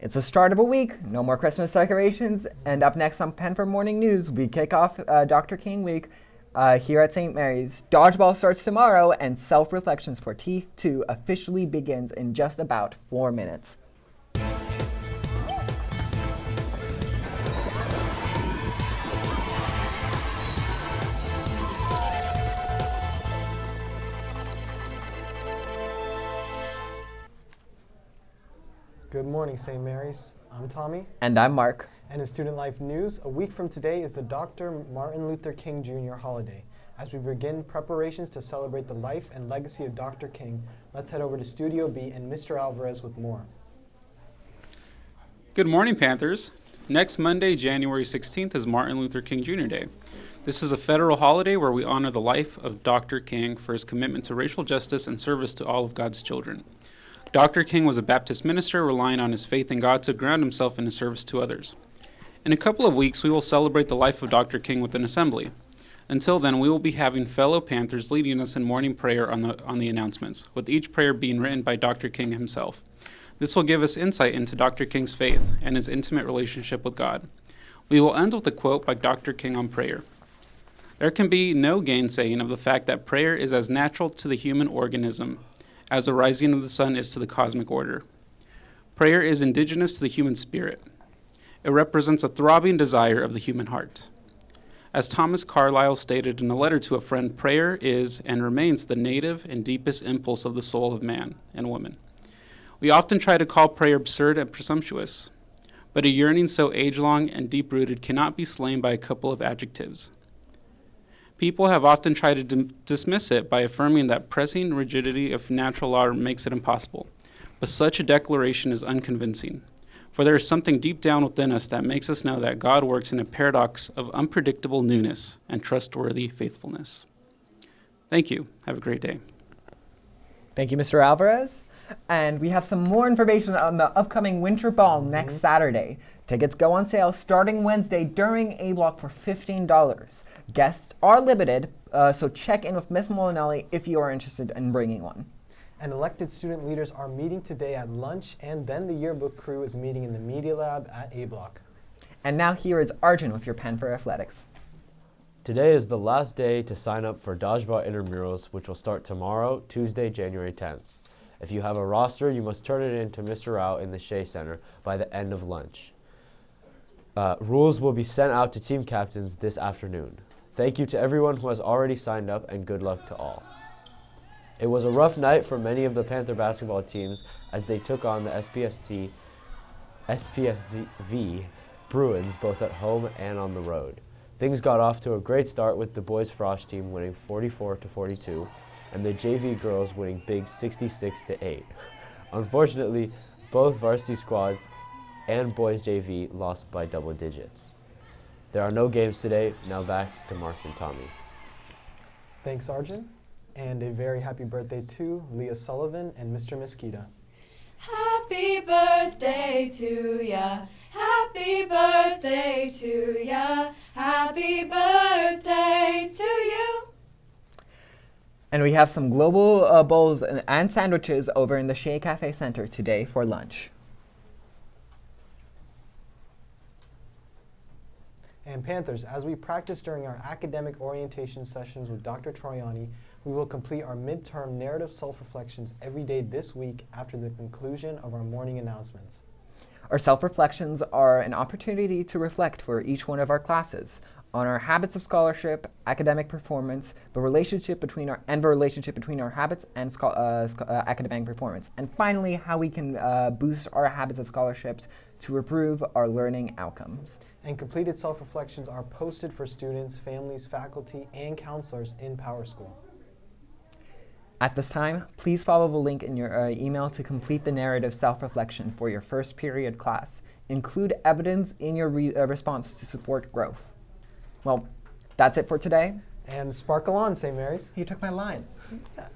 It's the start of a week, no more Christmas decorations, and up next on Panther Morning News, we kick off Dr. King Week here at St. Mary's. Dodgeball starts tomorrow, and Self-Reflections for Teeth 2 officially begins in just about 4 minutes. Good morning, St. Mary's. I'm Tommy. And I'm Mark. And in Student Life News, a week from today is the Dr. Martin Luther King Jr. holiday. As we begin preparations to celebrate the life and legacy of Dr. King, let's head over to Studio B and Mr. Alvarez with more. Good morning, Panthers. Next Monday, January 16th, is Martin Luther King Jr. Day. This is a federal holiday where we honor the life of Dr. King for his commitment to racial justice and service to all of God's children. Dr. King was a Baptist minister relying on his faith in God to ground himself in his service to others. In a couple of weeks, we will celebrate the life of Dr. King with an assembly. Until then, we will be having fellow Panthers leading us in morning prayer on the announcements, with each prayer being written by Dr. King himself. This will give us insight into Dr. King's faith and his intimate relationship with God. We will end with a quote by Dr. King on prayer. There can be no gainsaying of the fact that prayer is as natural to the human organism as the rising of the sun is to the cosmic order. Prayer is indigenous to the human spirit. It represents a throbbing desire of the human heart. As Thomas Carlyle stated in a letter to a friend, prayer is and remains the native and deepest impulse of the soul of man and woman. We often try to call prayer absurd and presumptuous, but a yearning so age-long and deep-rooted cannot be slain by a couple of adjectives. People have often tried to dismiss it by affirming that pressing rigidity of natural law makes it impossible. But such a declaration is unconvincing, for there is something deep down within us that makes us know that God works in a paradox of unpredictable newness and trustworthy faithfulness. Thank you. Have a great day. Thank you, Mr. Alvarez. And we have some more information on the upcoming Winter Ball next Saturday. Tickets go on sale starting Wednesday during A Block for $15. Guests are limited, so check in with Ms. Molinelli if you are interested in bringing one. And elected student leaders are meeting today at lunch, and then the yearbook crew is meeting in the Media Lab at A Block. And now here is Arjun with your Panther Athletics. Today is the last day to sign up for Dodgeball Intramurals, which will start tomorrow, Tuesday, January 10th. If you have a roster, you must turn it in to Mr. Rao in the Shea Center by the end of lunch. Rules will be sent out to team captains this afternoon. Thank you to everyone who has already signed up, and good luck to all. It was a rough night for many of the Panther basketball teams as they took on the SPFV Bruins both at home and on the road. Things got off to a great start with the boys Frosh team winning 44-42 and the JV girls winning big 66-8. Unfortunately, both varsity squads and boys JV lost by double digits. There are no games today. Now back to Mark and Tommy. Thanks, Arjun. And a very happy birthday to Leah Sullivan and Mr. Mosquito. Happy birthday to ya. Happy birthday to ya. Happy birthday to you. And we have some global bowls and sandwiches over in the Shea Cafe Center today for lunch. And Panthers, as we practice during our academic orientation sessions with Dr. Troiani, we will complete our midterm narrative self-reflections every day this week after the conclusion of our morning announcements. Our self-reflections are an opportunity to reflect for each one of our classes on our habits of scholarship, academic performance, the relationship between our habits and academic performance, and finally how we can boost our habits of scholarships to improve our learning outcomes. And completed self-reflections are posted for students, families, faculty, and counselors in PowerSchool. At this time, please follow the link in your email to complete the narrative self-reflection for your first period class. Include evidence in your response to support growth. Well, that's it for today. And sparkle on, St. Mary's. You took my line. Yeah,